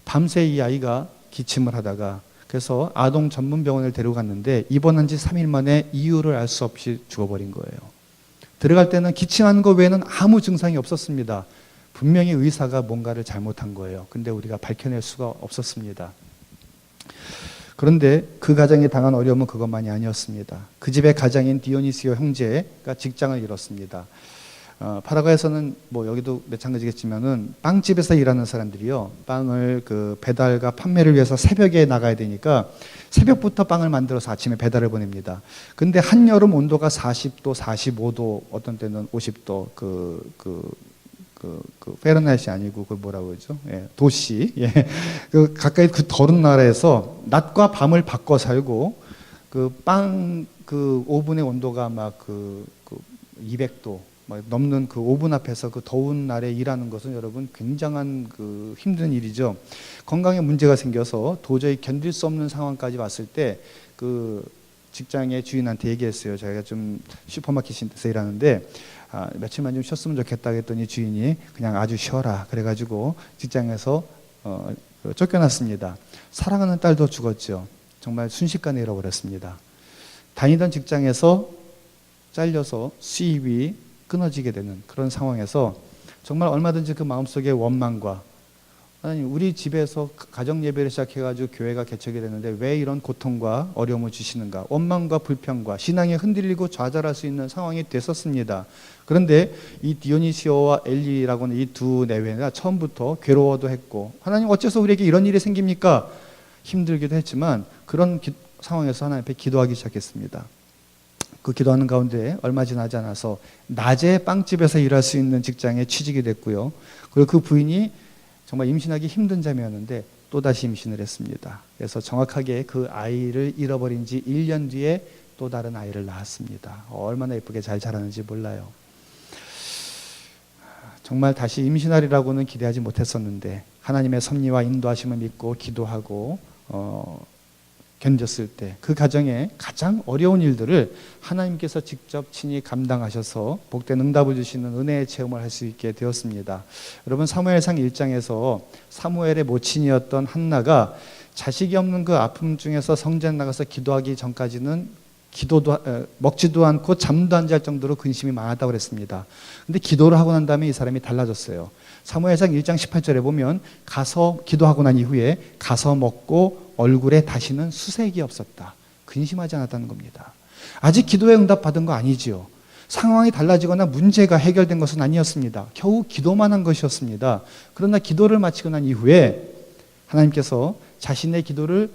Speaker 1: 밤새 이 아이가 기침을 하다가 그래서 아동 전문 병원을 데려갔는데 입원한 지 3일 만에 이유를 알 수 없이 죽어버린 거예요. 들어갈 때는 기침하는 것 외에는 아무 증상이 없었습니다. 분명히 의사가 뭔가를 잘못한 거예요. 근데 우리가 밝혀낼 수가 없었습니다. 그런데 그 가정이 당한 어려움은 그것만이 아니었습니다. 그 집의 가장인 디오니시오 형제가 직장을 잃었습니다. 파라과이에서는 뭐 여기도 마찬가지겠지만은 빵집에서 일하는 사람들이요, 빵을 그 배달과 판매를 위해서 새벽에 나가야 되니까 새벽부터 빵을 만들어서 아침에 배달을 보냅니다. 근데 한여름 온도가 40도, 45도, 어떤 때는 50도, 페르나이트이 아니고 그 뭐라고 그러죠? 예, 도시. 예. 그 가까이 그 더운 나라에서 낮과 밤을 바꿔 살고 그 빵 그 오븐의 온도가 막 200도 막 넘는 그 오븐 앞에서 그 더운 날에 일하는 것은 여러분 굉장한 그 힘든 일이죠. 건강에 문제가 생겨서 도저히 견딜 수 없는 상황까지 왔을 때 그 직장의 주인한테 얘기했어요. 자기가 좀 슈퍼마켓에서 일하는데 며칠만 좀 쉬었으면 좋겠다 했더니 주인이 그냥 아주 쉬어라 그래가지고 직장에서 쫓겨났습니다. 사랑하는 딸도 죽었죠. 정말 순식간에 잃어버렸습니다. 다니던 직장에서 잘려서 수입이 끊어지게 되는 그런 상황에서 정말 얼마든지 그 마음속에 원망과, 하나님, 우리 집에서 가정 예배를 시작해가지고 교회가 개척이 됐는데 왜 이런 고통과 어려움을 주시는가, 원망과 불평과 신앙이 흔들리고 좌절할 수 있는 상황이 됐었습니다. 그런데 이 디오니시오와 엘리라고는 이 두 내외가 처음부터 괴로워도 했고, 하나님 어째서 우리에게 이런 일이 생깁니까? 힘들기도 했지만 그런 상황에서 하나님 앞에 기도하기 시작했습니다. 그 기도하는 가운데 얼마 지나지 않아서 낮에 빵집에서 일할 수 있는 직장에 취직이 됐고요. 그리고 그 부인이 정말 임신하기 힘든 자매였는데 또다시 임신을 했습니다. 그래서 정확하게 그 아이를 잃어버린 지 1년 뒤에 또 다른 아이를 낳았습니다. 얼마나 예쁘게 잘 자라는지 몰라요. 정말 다시 임신하리라고는 기대하지 못했었는데 하나님의 섭리와 인도하심을 믿고 기도하고 견뎠을 때 그 가정에 가장 어려운 일들을 하나님께서 직접 친히 감당하셔서 복된 응답을 주시는 은혜의 체험을 할 수 있게 되었습니다. 여러분, 사무엘상 1장에서 사무엘의 모친이었던 한나가 자식이 없는 그 아픔 중에서 성전 나가서 기도하기 전까지는 먹지도 않고 잠도 안 잘 정도로 근심이 많았다고 그랬습니다. 근데 기도를 하고 난 다음에 이 사람이 달라졌어요. 사무엘상 1장 18절에 보면 가서 기도하고 난 이후에 가서 먹고 얼굴에 다시는 수색이 없었다. 근심하지 않았다는 겁니다. 아직 기도에 응답받은 거 아니지요. 상황이 달라지거나 문제가 해결된 것은 아니었습니다. 겨우 기도만 한 것이었습니다. 그러나 기도를 마치고 난 이후에 하나님께서 자신의 기도를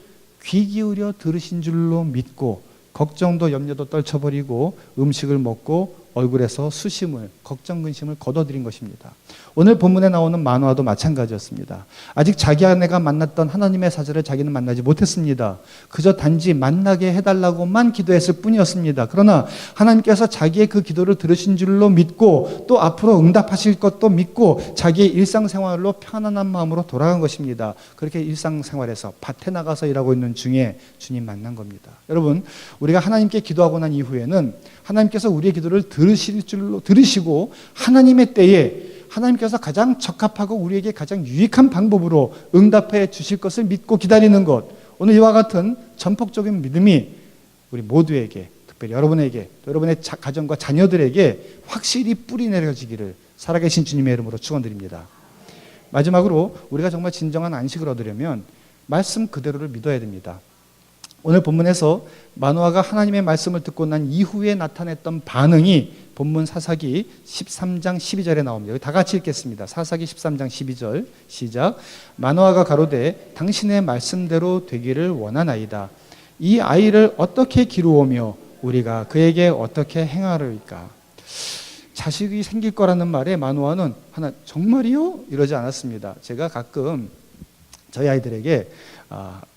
Speaker 1: 귀 기울여 들으신 줄로 믿고 걱정도 염려도 떨쳐버리고 음식을 먹고 얼굴에서 수심을, 걱정, 근심을 걷어들인 것입니다. 오늘 본문에 나오는 마노아도 마찬가지였습니다. 아직 자기 아내가 만났던 하나님의 사자를 자기는 만나지 못했습니다. 그저 단지 만나게 해달라고만 기도했을 뿐이었습니다. 그러나 하나님께서 자기의 그 기도를 들으신 줄로 믿고 또 앞으로 응답하실 것도 믿고 자기의 일상생활로 편안한 마음으로 돌아간 것입니다. 그렇게 일상생활에서 밭에 나가서 일하고 있는 중에 주님 만난 겁니다. 여러분, 우리가 하나님께 기도하고 난 이후에는 하나님께서 우리의 기도를 들으시고 하나님의 때에 하나님께서 가장 적합하고 우리에게 가장 유익한 방법으로 응답해 주실 것을 믿고 기다리는 것. 오늘 이와 같은 전폭적인 믿음이 우리 모두에게, 특별히 여러분에게, 또 여러분의 가정과 자녀들에게 확실히 뿌리 내려지기를 살아계신 주님의 이름으로 축원드립니다. 마지막으로 우리가 정말 진정한 안식을 얻으려면 말씀 그대로를 믿어야 됩니다. 오늘 본문에서 마노아가 하나님의 말씀을 듣고 난 이후에 나타냈던 반응이 본문 사사기 13장 12절에 나옵니다. 다 같이 읽겠습니다. 사사기 13장 12절 시작. 마노아가 가로되 당신의 말씀대로 되기를 원하나이다. 이 아이를 어떻게 기루오며 우리가 그에게 어떻게 행하리까. 자식이 생길 거라는 말에 마노아는 하나 정말이요? 이러지 않았습니다. 제가 가끔 저희 아이들에게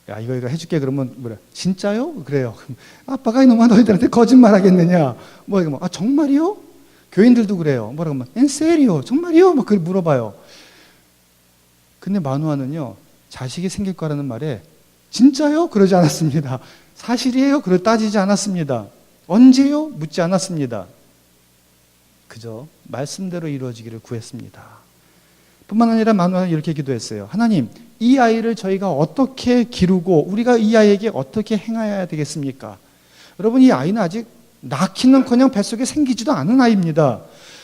Speaker 1: 야 이거 해줄게 그러면 뭐래 진짜요? 그래요. 아빠가 이놈아 너희들한테 거짓말 하겠느냐? 뭐 이거 정말이요? 교인들도 그래요. 뭐라고 하면 엔세리요? 정말이요? 막 물어봐요. 근데 마누아는요 자식이 생길 거라는 말에 진짜요? 그러지 않았습니다. 사실이에요? 그걸 따지지 않았습니다. 언제요? 묻지 않았습니다. 그저 말씀대로 이루어지기를 구했습니다. 뿐만 아니라 마누아는 이렇게 기도했어요. 하나님, 이 아이를 저희가 어떻게 기르고 우리가 이 아이에게 어떻게 행해야 되겠습니까? 여러분, 이 아이는 아직 낳기는커녕 뱃속에 생기지도 않은 아이입니다.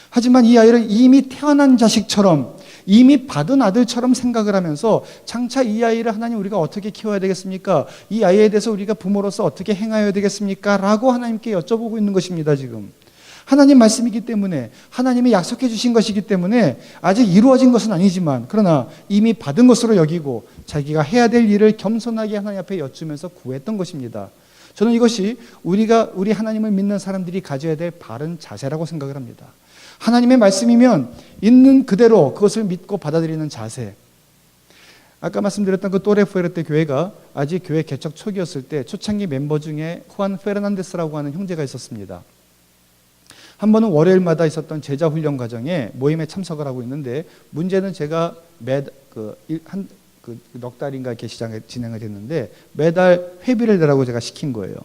Speaker 1: 하지만 이 아이를 이미 태어난 자식처럼 이미 받은 아들처럼 생각을 하면서 장차 이 아이를 하나님 우리가 어떻게 키워야 되겠습니까? 이 아이에 대해서 우리가 부모로서 어떻게 행해야 되겠습니까? 라고 하나님께 여쭤보고 있는 것입니다. 지금 하나님 말씀이기 때문에 하나님이 약속해 주신 것이기 때문에 아직 이루어진 것은 아니지만 그러나 이미 받은 것으로 여기고 자기가 해야 될 일을 겸손하게 하나님 앞에 여쭈면서 구했던 것입니다. 저는 이것이 우리 하나님을 믿는 사람들이 가져야 될 바른 자세라고 생각을 합니다. 하나님의 말씀이면 있는 그대로 그것을 믿고 받아들이는 자세. 아까 말씀드렸던 그 또레푸에르테 교회가 아직 교회 개척 초기였을 때 초창기 멤버 중에 후안 페르난데스라고 하는 형제가 있었습니다. 한 번은 월요일마다 있었던 제자 훈련 과정에 모임에 참석을 하고 있는데 문제는 제가 넉 달인가 이렇게 진행을 했는데 매달 회비를 내라고 제가 시킨 거예요.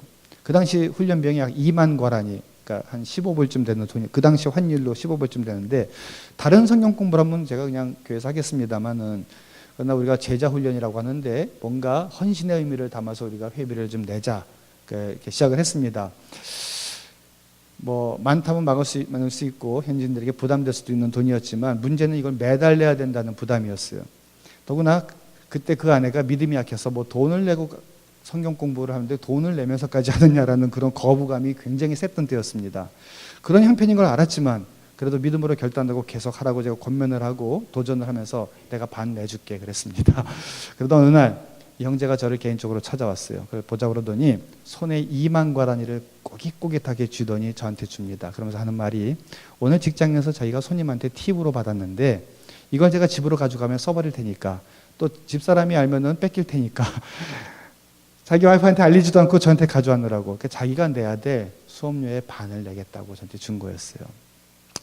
Speaker 1: 그 당시 훈련 비용이 약 2만 과란이, 그러니까 한 15불쯤 되는 돈이, 그 당시 환율로 15불쯤 되는데 다른 성경 공부를 하면 제가 그냥 교회에서 하겠습니다만은 그러나 우리가 제자 훈련이라고 하는데 뭔가 헌신의 의미를 담아서 우리가 회비를 좀 내자 이렇게 시작을 했습니다. 뭐 많다면 많을 수 있고 현지인들에게 부담될 수도 있는 돈이었지만 문제는 이걸 매달 내야 된다는 부담이었어요. 더구나 그때 그 아내가 믿음이 약해서 뭐 돈을 내고 성경 공부를 하는데 돈을 내면서까지 하느냐라는 그런 거부감이 굉장히 셌던 때였습니다. 그런 형편인 걸 알았지만 그래도 믿음으로 결단하고 계속 하라고 제가 권면을 하고 도전을 하면서 내가 반 내줄게 그랬습니다. 그러다 어느 날 이 형제가 저를 개인적으로 찾아왔어요. 그걸 보자 그러더니 손에 2만 과란이를 꼬깃꼬깃하게 쥐더니 저한테 줍니다. 그러면서 하는 말이 오늘 직장에서 자기가 손님한테 팁으로 받았는데 이걸 제가 집으로 가져가면 써버릴 테니까 또 집사람이 알면은 뺏길 테니까 자기 와이프한테 알리지도 않고 저한테 가져왔느라고 그러니까 자기가 내야 될 수업료의 반을 내겠다고 저한테 준 거였어요.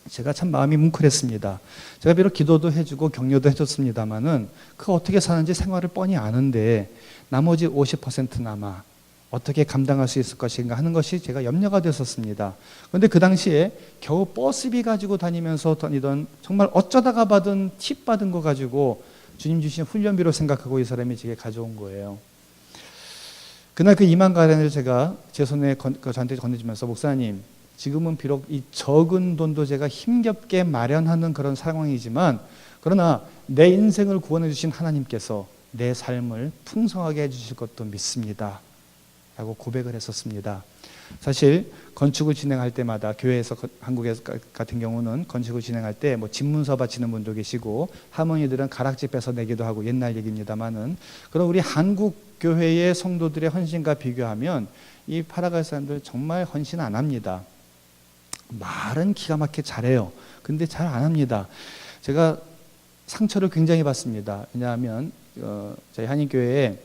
Speaker 1: 제가 참 마음이 뭉클했습니다. 제가 비록 기도도 해주고 격려도 해줬습니다마는 그 어떻게 사는지 생활을 뻔히 아는데 나머지 50% 남아 어떻게 감당할 수 있을 것인가 하는 것이 제가 염려가 됐었습니다. 그런데 그 당시에 겨우 버스비 가지고 다니면서 다니던 정말 어쩌다가 받은 팁 받은 거 가지고 주님 주신 훈련비로 생각하고 이 사람이 제게 가져온 거예요. 그날 그 2만 가렌을 제가 제 손에 저한테 건네주면서, 목사님, 지금은 비록 이 적은 돈도 제가 힘겹게 마련하는 그런 상황이지만, 그러나 내 인생을 구원해 주신 하나님께서 내 삶을 풍성하게 해주실 것도 믿습니다 라고 고백을 했었습니다. 사실 건축을 진행할 때마다, 교회에서, 한국에서 같은 경우는 건축을 진행할 때 뭐 집문서 바치는 분도 계시고 할머니들은 가락지 빼서 내기도 하고, 옛날 얘기입니다만은, 그럼 우리 한국 교회의 성도들의 헌신과 비교하면 이 파라과이 사람들 정말 헌신 안 합니다. 말은 기가 막히게 잘해요. 근데 잘 안 합니다. 제가 상처를 굉장히 받습니다. 왜냐하면 저희 한인교회에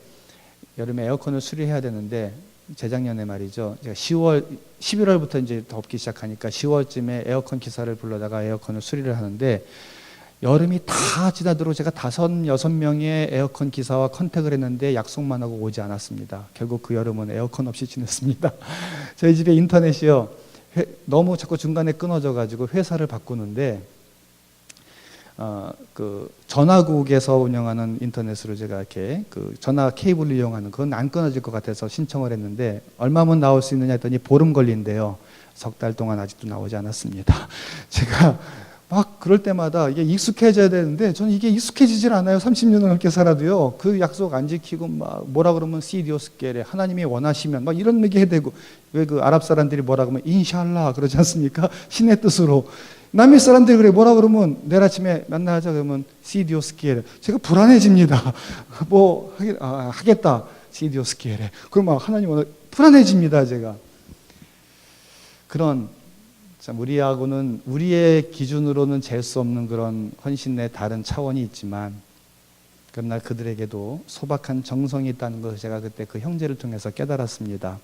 Speaker 1: 여름에 에어컨을 수리해야 되는데, 재작년에 말이죠, 제가 11월부터 이제 덥기 시작하니까 10월쯤에 에어컨 기사를 불러다가 에어컨을 수리를 하는데, 여름이 다 지나도록 제가 5, 6명의 에어컨 기사와 컨택을 했는데 약속만 하고 오지 않았습니다. 결국 그 여름은 에어컨 없이 지냈습니다. 저희 집에 인터넷이요, 너무 자꾸 중간에 끊어져 가지고 회사를 바꾸는데, 그 전화국에서 운영하는 인터넷으로 제가 이렇게 그 전화 케이블을 이용하는, 그건 안 끊어질 것 같아서 신청을 했는데, 얼마면 나올 수 있느냐 했더니 보름 걸린대요. 석 달 동안 아직도 나오지 않았습니다. 제가 막 그럴 때마다 이게 익숙해져야 되는데, 저는 이게 익숙해지질 않아요. 30년을 넘게 살아도요. 그 약속 안 지키고 막 뭐라 그러면 시디오스케레, 하나님이 원하시면 막 이런 얘기 해야 되고, 왜 그 아랍 사람들이 뭐라 그러면 인샬라 그러지 않습니까? 신의 뜻으로. 남미 사람들이 그래, 뭐라 그러면 내일 아침에 만나자 그러면 시디오스케레. 제가 불안해집니다. 뭐 하겠다 시디오스케레. 그럼 막 하나님 원하, 불안해집니다 제가. 그런, 참 우리하고는, 우리의 기준으로는 잴 수 없는 그런 헌신의 다른 차원이 있지만, 그러나 그들에게도 소박한 정성이 있다는 것을 제가 그때 그 형제를 통해서 깨달았습니다.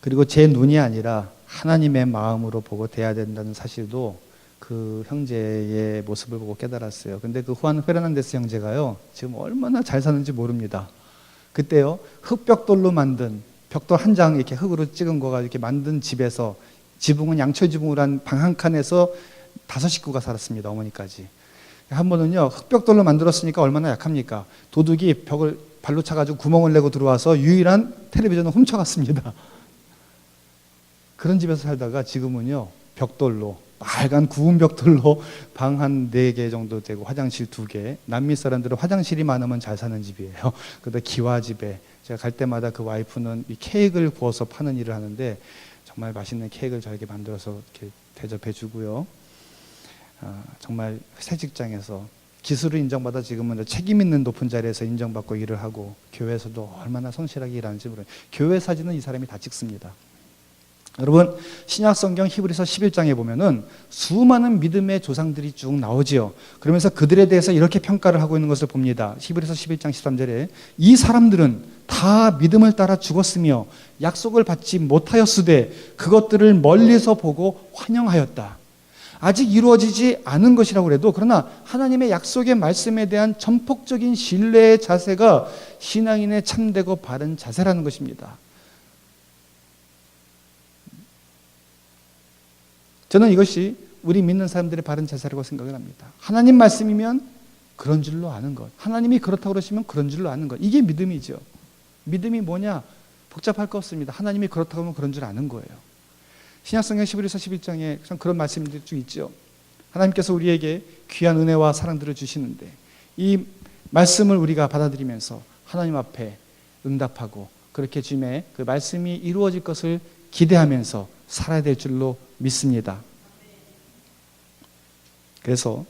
Speaker 1: 그리고 제 눈이 아니라 하나님의 마음으로 보고 대해야 된다는 사실도 그 형제의 모습을 보고 깨달았어요. 근데 그 후안 페르난데스 형제가요, 지금 얼마나 잘 사는지 모릅니다. 그때요, 흙벽돌로 만든, 벽돌 한 장 이렇게 흙으로 찍은 거가 이렇게 만든 집에서, 지붕은 양철 지붕으로 한 방 한 칸에서 5 식구가 살았습니다. 어머니까지. 한 번은요, 흙벽돌로 만들었으니까 얼마나 약합니까? 도둑이 벽을 발로 차가지고 구멍을 내고 들어와서 유일한 텔레비전을 훔쳐갔습니다. 그런 집에서 살다가 지금은요, 벽돌로, 빨간 구운 벽돌로 방 한 4개 정도 되고 화장실 2개. 남미 사람들은 화장실이 많으면 잘 사는 집이에요. 그런데 기와집에 제가 갈 때마다 그 와이프는 이 케이크를 구워서 파는 일을 하는데, 정말 맛있는 케이크를 저에게 만들어서 이렇게 대접해 주고요. 정말 새 직장에서 기술을 인정받아 지금은 책임 있는 높은 자리에서 인정받고 일을 하고, 교회에서도 얼마나 성실하게 일하는지 모르겠어요. 교회 사진은 이 사람이 다 찍습니다. 여러분, 신약 성경 히브리서 11장에 보면은 수많은 믿음의 조상들이 쭉 나오지요. 그러면서 그들에 대해서 이렇게 평가를 하고 있는 것을 봅니다. 히브리서 11장 13절에 이 사람들은 다 믿음을 따라 죽었으며 약속을 받지 못하였으되 그것들을 멀리서 보고 환영하였다. 아직 이루어지지 않은 것이라고 해도, 그러나 하나님의 약속의 말씀에 대한 전폭적인 신뢰의 자세가 신앙인의 참되고 바른 자세라는 것입니다. 저는 이것이 우리 믿는 사람들의 바른 자세라고 생각을 합니다. 하나님 말씀이면 그런 줄로 아는 것, 하나님이 그렇다고 그러시면 그런 줄로 아는 것, 이게 믿음이죠. 믿음이 뭐냐? 복잡할 거 없습니다. 하나님이 그렇다고 하면 그런 줄 아는 거예요. 신약성경 11서 11장에 그런 말씀들이 쭉 있죠. 하나님께서 우리에게 귀한 은혜와 사랑들을 주시는데, 이 말씀을 우리가 받아들이면서 하나님 앞에 응답하고, 그렇게 주님의 그 말씀이 이루어질 것을 기대하면서 살아야 될 줄로 믿습니다. 그래서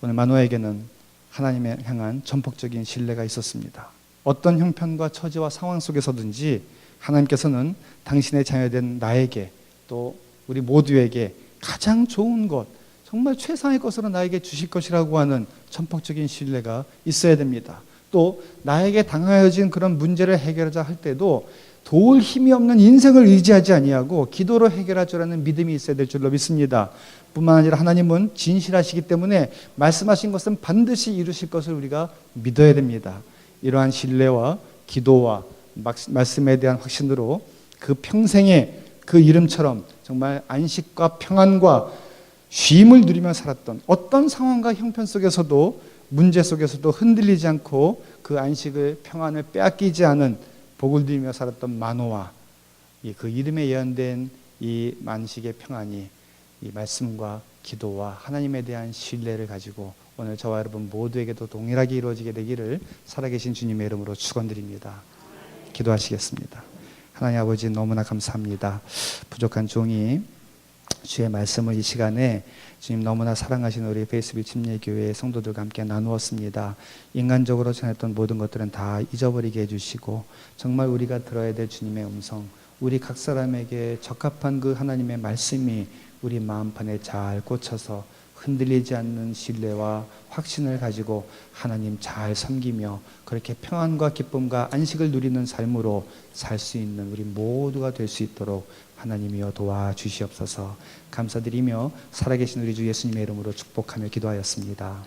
Speaker 1: 오늘 마노아에게는 하나님에 향한 전폭적인 신뢰가 있었습니다. 어떤 형편과 처지와 상황 속에서든지 하나님께서는 당신의 자녀된 나에게, 또 우리 모두에게 가장 좋은 것, 정말 최상의 것으로 나에게 주실 것이라고 하는 전폭적인 신뢰가 있어야 됩니다. 또 나에게 당하여진 그런 문제를 해결하자 할 때도 도울 힘이 없는 인생을 의지하지 아니하고 기도로 해결할 줄 아는 믿음이 있어야 될 줄로 믿습니다. 뿐만 아니라 하나님은 진실하시기 때문에 말씀하신 것은 반드시 이루실 것을 우리가 믿어야 됩니다. 이러한 신뢰와 기도와 말씀에 대한 확신으로 그 평생에 그 이름처럼 정말 안식과 평안과 쉼을 누리며 살았던, 어떤 상황과 형편 속에서도, 문제 속에서도 흔들리지 않고 그 안식을, 평안을 빼앗기지 않은 복을 누리며 살았던 마노아, 그 이름에 예언된 이 만식의 평안이 이 말씀과 기도와 하나님에 대한 신뢰를 가지고 오늘 저와 여러분 모두에게도 동일하게 이루어지게 되기를 살아계신 주님의 이름으로 축원드립니다. 기도하시겠습니다. 하나님 아버지, 너무나 감사합니다. 부족한 종이 주의 말씀을 이 시간에 주님 너무나 사랑하시는 우리 페이스북 침례교회 성도들과 함께 나누었습니다. 인간적으로 전했던 모든 것들은 다 잊어버리게 해주시고 정말 우리가 들어야 될 주님의 음성, 우리 각 사람에게 적합한 그 하나님의 말씀이 우리 마음판에 잘 꽂혀서 흔들리지 않는 신뢰와 확신을 가지고 하나님 잘 섬기며 그렇게 평안과 기쁨과 안식을 누리는 삶으로 살 수 있는 우리 모두가 될 수 있도록 하나님이여 도와주시옵소서. 감사드리며 살아계신 우리 주 예수님의 이름으로 축복하며 기도하였습니다.